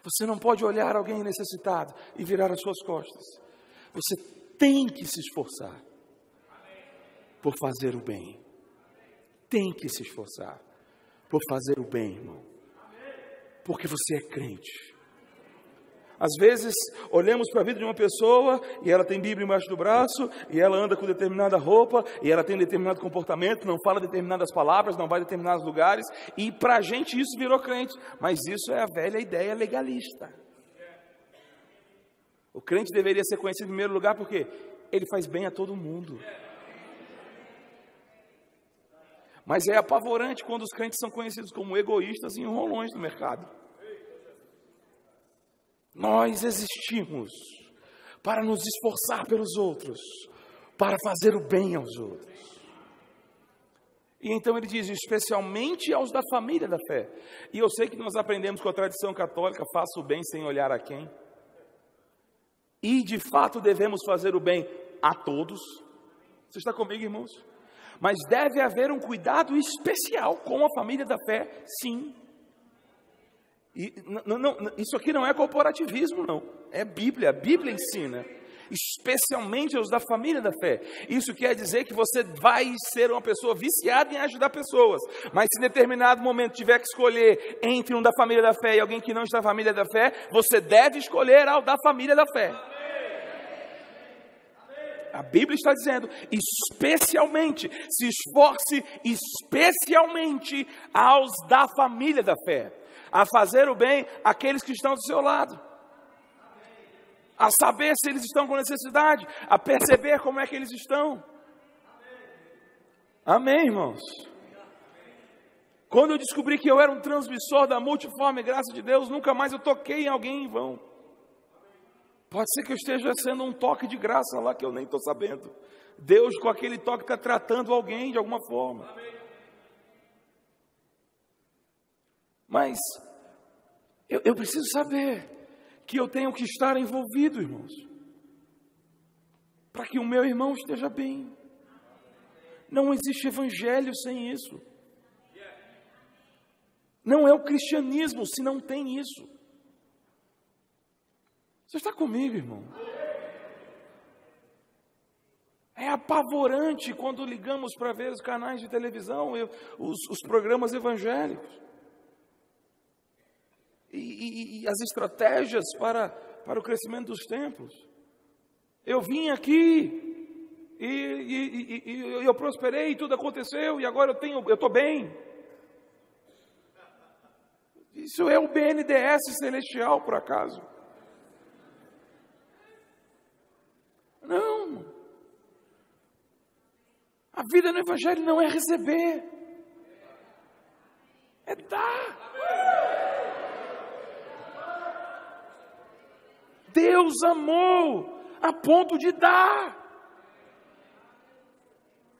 Você não pode olhar alguém necessitado e virar as suas costas. Você tem que se esforçar por fazer o bem. Tem que se esforçar por fazer o bem, irmão, porque você é crente. Às vezes, olhamos para a vida de uma pessoa e ela tem Bíblia embaixo do braço, e ela anda com determinada roupa, e ela tem determinado comportamento, não fala determinadas palavras, não vai a determinados lugares, e para a gente isso virou crente. Mas isso é a velha ideia legalista. O crente deveria ser conhecido em primeiro lugar porque ele faz bem a todo mundo. Mas é apavorante quando os crentes são conhecidos como egoístas e enrolões do mercado. Nós existimos para nos esforçar pelos outros, para fazer o bem aos outros. E então ele diz, especialmente aos da família da fé. E eu sei que nós aprendemos com a tradição católica, faça o bem sem olhar a quem. E de fato devemos fazer o bem a todos. Você está comigo, irmãos? Mas deve haver um cuidado especial com a família da fé, sim. E isso aqui não é corporativismo, não. É Bíblia. A Bíblia ensina. Especialmente aos da família da fé. Isso quer dizer que você vai ser uma pessoa viciada em ajudar pessoas. Mas se em determinado momento tiver que escolher entre um da família da fé e alguém que não está na família da fé, você deve escolher ao da família da fé. A Bíblia está dizendo, especialmente, se esforce especialmente aos da família da fé, a fazer o bem àqueles que estão do seu lado, a saber se eles estão com necessidade, a perceber como é que eles estão. Amém, irmãos? Quando eu descobri que eu era um transmissor da multiforme graça de Deus, nunca mais eu toquei em alguém em vão. Pode ser que eu esteja sendo um toque de graça lá que eu nem estou sabendo. Deus com aquele toque está tratando alguém de alguma forma. Mas eu preciso saber que eu tenho que estar envolvido, irmãos. para que o meu irmão esteja bem. Não existe evangelho sem isso. Não é o cristianismo se não tem isso. Você está comigo, irmão? É apavorante quando ligamos para ver os canais de televisão, os programas evangélicos. E as estratégias para o crescimento dos templos. Eu vim aqui e eu prosperei, tudo aconteceu e agora eu estou bem. Isso é o BNDES celestial, por acaso? Não. A vida no Evangelho não é receber, é dar. Deus amou a ponto de dar.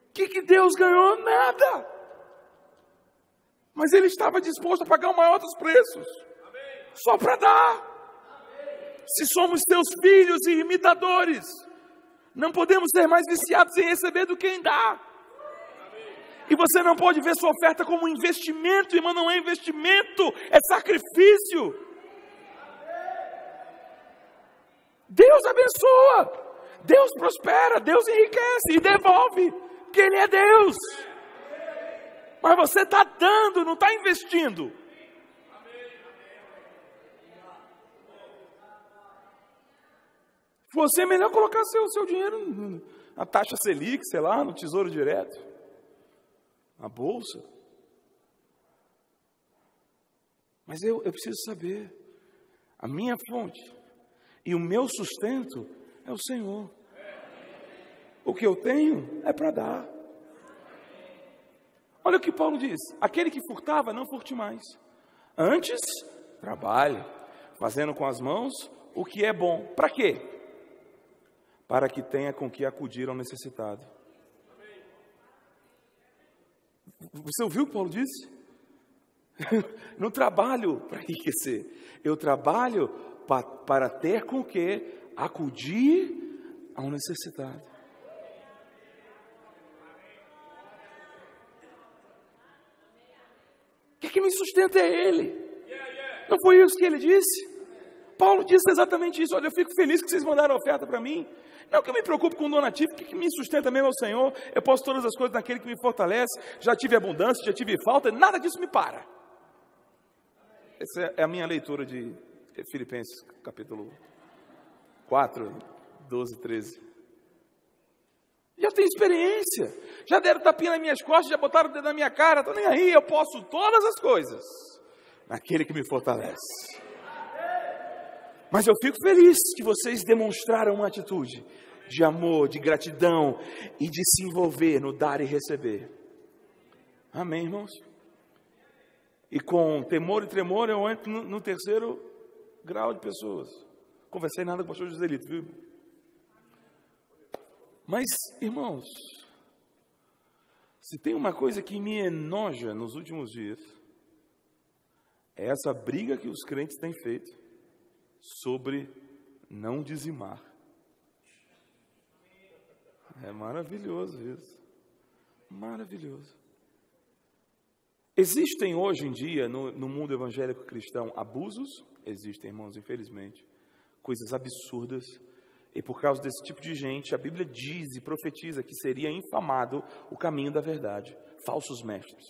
O que Deus ganhou? Nada. Mas Ele estava disposto a pagar o maior dos preços, só para dar. Se somos teus filhos e imitadores, não podemos ser mais viciados em receber do que em dar. E você não pode ver sua oferta como um investimento, irmão, não é investimento, é sacrifício. Deus abençoa, Deus prospera, Deus enriquece e devolve, porque Ele é Deus. Mas você está dando, não está investindo. Você é melhor colocar seu dinheiro na taxa Selic, sei lá, no Tesouro Direto, na bolsa. Mas eu preciso saber, a minha fonte e o meu sustento é o Senhor. O que eu tenho é para dar. Olha o que Paulo diz: aquele que furtava, não furte mais. Antes, trabalhe, fazendo com as mãos o que é bom. Para quê? Para que tenha com que acudir ao necessitado. Você ouviu o que Paulo disse? Não trabalho para enriquecer, eu trabalho para ter com que acudir ao necessitado. O que me sustenta é Ele. Não foi isso que Ele disse? Paulo disse exatamente isso. Olha, eu fico feliz que vocês mandaram oferta para mim. Não que eu me preocupe com o donativo, que me sustenta mesmo é o Senhor. Eu posso todas as coisas naquele que me fortalece. Já tive abundância, já tive falta, nada disso me para. Essa é a minha leitura de Filipenses, capítulo 4, 12, 13. Já tenho experiência, já deram tapinha nas minhas costas, já botaram o dedo na minha cara, estou nem aí, eu posso todas as coisas naquele que me fortalece. Mas eu fico feliz que vocês demonstraram uma atitude de amor, de gratidão e de se envolver no dar e receber. Amém, irmãos? E com temor e tremor eu entro no terceiro grau de pessoas. Conversei nada com o pastor Joselito, viu? Mas, irmãos, se tem uma coisa que me enoja nos últimos dias, é essa briga que os crentes têm feito sobre não dizimar. É maravilhoso isso. Maravilhoso. Existem hoje em dia, no mundo evangélico cristão, abusos? Existem, irmãos, infelizmente. Coisas absurdas. E por causa desse tipo de gente, a Bíblia diz e profetiza que seria infamado o caminho da verdade. Falsos mestres.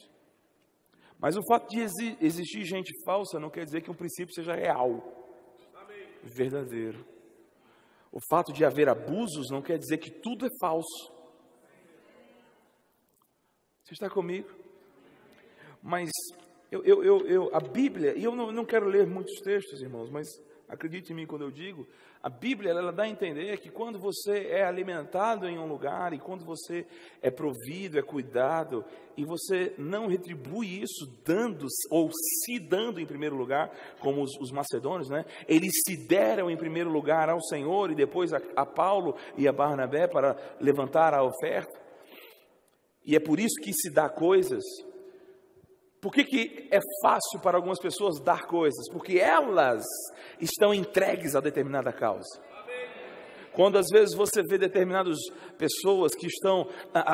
Mas o fato de existir gente falsa não quer dizer que um princípio seja real. Verdadeiro. O fato de haver abusos não quer dizer que tudo é falso. Você está comigo? Mas a Bíblia, e eu não quero ler muitos textos, irmãos, mas acredite em mim quando eu digo, a Bíblia ela dá a entender que quando você é alimentado em um lugar e quando você é provido, é cuidado, e você não retribui isso dando ou se dando em primeiro lugar, como os macedônios, né? Eles se deram em primeiro lugar ao Senhor e depois a Paulo e a Barnabé para levantar a oferta. E é por isso que se dá coisas. Por que é fácil para algumas pessoas dar coisas? Porque elas estão entregues a determinada causa. Quando às vezes você vê determinadas pessoas que estão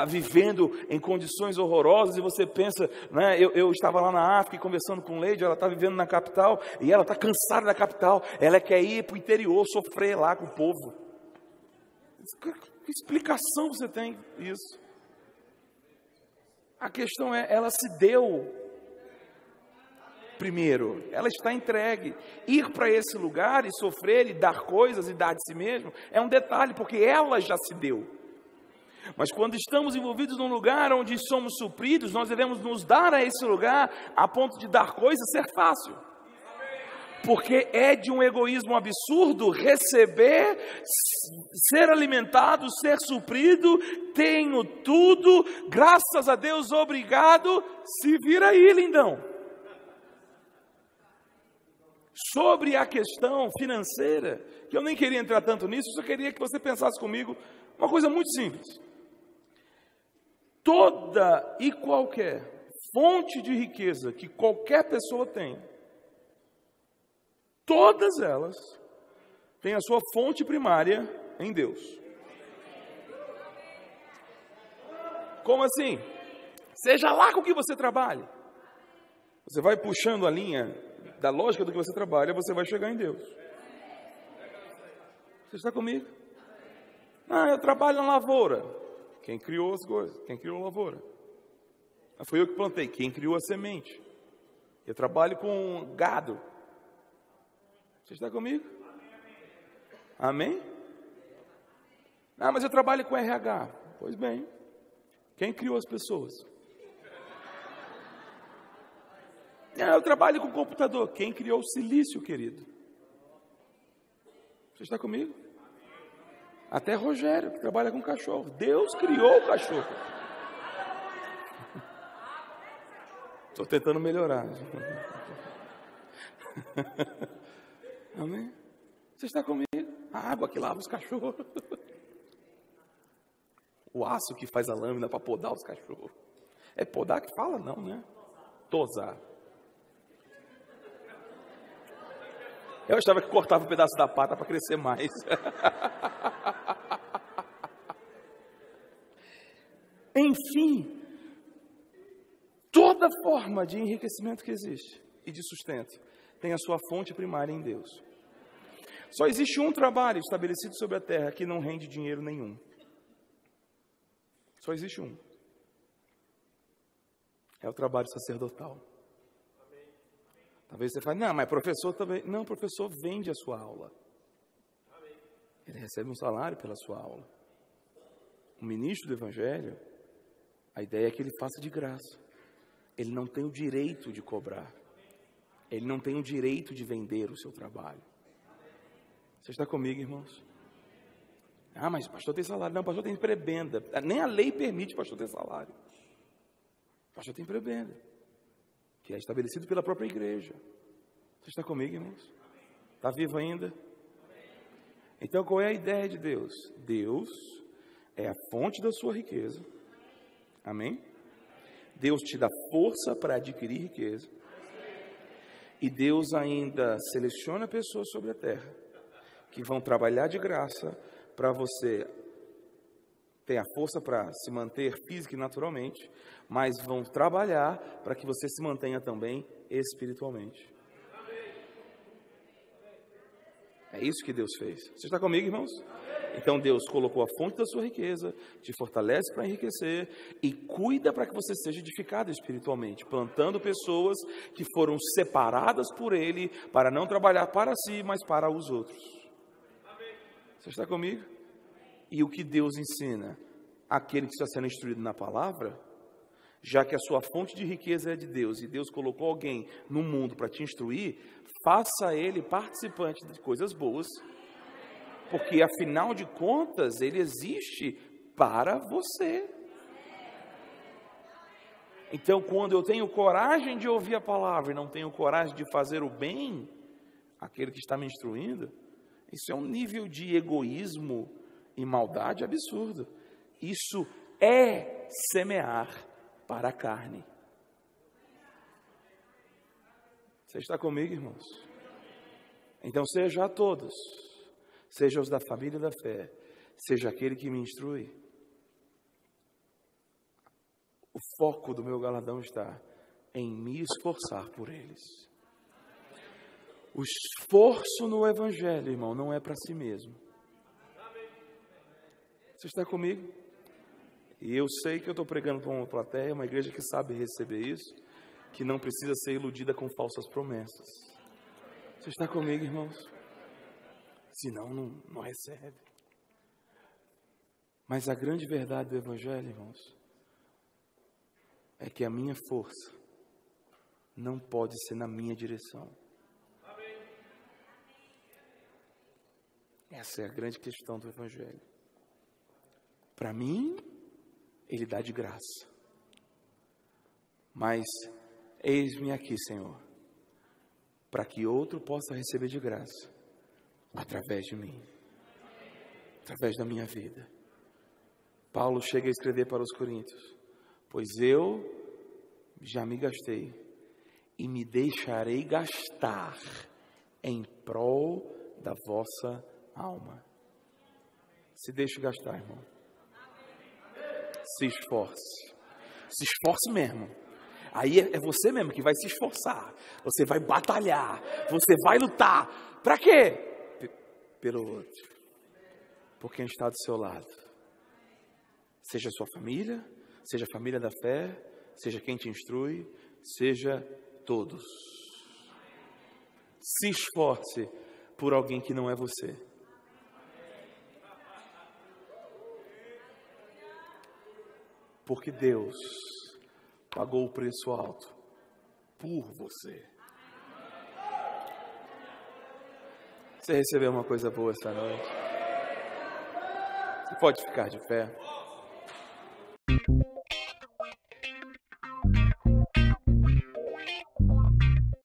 vivendo em condições horrorosas e você pensa, né, eu estava lá na África conversando com Leide, ela está vivendo na capital e ela está cansada da capital, ela quer ir para o interior, sofrer lá com o povo. Que explicação você tem isso? A questão é, ela se deu primeiro, ela está entregue. Ir para esse lugar e sofrer e dar coisas e dar de si mesmo é um detalhe, porque ela já se deu. Mas quando estamos envolvidos num lugar onde somos supridos, nós devemos nos dar a esse lugar a ponto de dar coisas ser fácil. Porque é de um egoísmo absurdo receber, ser alimentado, ser suprido, tenho tudo, graças a Deus, obrigado, se vira aí, lindão. Sobre a questão financeira, que eu nem queria entrar tanto nisso, eu só queria que você pensasse comigo uma coisa muito simples. Toda e qualquer fonte de riqueza que qualquer pessoa tem, todas elas têm a sua fonte primária em Deus. Como assim? Seja lá com o que você trabalhe, você vai puxando a linha da lógica do que você trabalha, você vai chegar em Deus. Você está comigo? Eu trabalho na lavoura. Quem criou as coisas? Quem criou a lavoura? Foi eu que plantei. Quem criou a semente? Eu trabalho com gado. Você está comigo? Amém? Mas eu trabalho com RH. Pois bem. Quem criou as pessoas? Eu trabalho com computador. Quem criou o silício, querido? Você está comigo? Até Rogério, que trabalha com cachorro. Deus criou o cachorro. Estou tentando melhorar. Amém? Você está comigo? A água que lava os cachorros. O aço que faz a lâmina para podar os cachorros. É podar que fala? Não, né? Tosar. Eu achava que cortava um pedaço da pata para crescer mais. Enfim, toda forma de enriquecimento que existe e de sustento tem a sua fonte primária em Deus. Só existe um trabalho estabelecido sobre a terra que não rende dinheiro nenhum. Só existe um. É o trabalho sacerdotal. Talvez você fale, mas professor também. Não, professor vende a sua aula. Ele recebe um salário pela sua aula. O ministro do Evangelho, a ideia é que ele faça de graça. Ele não tem o direito de cobrar. Ele não tem o direito de vender o seu trabalho. Você está comigo, irmãos? Mas o pastor tem salário. Não, o pastor tem prebenda. Nem a lei permite o pastor ter salário. O pastor tem prebenda, que é estabelecido pela própria igreja. Você está comigo, irmãos? Está vivo ainda? Então, qual é a ideia de Deus? Deus é a fonte da sua riqueza. Amém? Deus te dá força para adquirir riqueza. E Deus ainda seleciona pessoas sobre a terra que vão trabalhar de graça para você ter a força para se manter física e naturalmente, mas vão trabalhar para que você se mantenha também espiritualmente. É isso que Deus fez. Você está comigo, irmãos? Então Deus colocou a fonte da sua riqueza, te fortalece para enriquecer e cuida para que você seja edificado espiritualmente, plantando pessoas que foram separadas por Ele para não trabalhar para si, mas para os outros. Você está comigo? E o que Deus ensina? Aquele que está sendo instruído na palavra, já que a sua fonte de riqueza é de Deus e Deus colocou alguém no mundo para te instruir, faça ele participante de coisas boas, porque afinal de contas ele existe para você. Então, quando eu tenho coragem de ouvir a palavra e não tenho coragem de fazer o bem àquele que está me instruindo, isso é um nível de egoísmo e maldade absurdo. Isso é semear para a carne. Você está comigo, irmãos? Então seja a todos, seja os da família da fé, seja aquele que me instrui. O foco do meu galardão está em me esforçar por eles. O esforço no Evangelho, irmão, não é para si mesmo. Você está comigo? E eu sei que eu estou pregando para uma plateia, uma igreja que sabe receber isso, que não precisa ser iludida com falsas promessas. Você está comigo, irmãos? Senão, não recebe. Mas a grande verdade do Evangelho, irmãos, é que a minha força não pode ser na minha direção. Essa é a grande questão do Evangelho. Para mim, Ele dá de graça. Mas, eis-me aqui, Senhor, para que outro possa receber de graça, através de mim, através da minha vida. Paulo chega a escrever para os Coríntios: pois eu já me gastei e me deixarei gastar em prol da vossa alma. Se deixe gastar, irmão. Se esforce. Se esforce mesmo. Aí é você mesmo que vai se esforçar. Você vai batalhar. Você vai lutar. Para quê? Pelo outro. Por quem está do seu lado. Seja a sua família, seja a família da fé, seja quem te instrui, seja todos. Se esforce por alguém que não é você. Porque Deus pagou o preço alto por você. Você recebeu uma coisa boa esta noite? Você pode ficar de pé.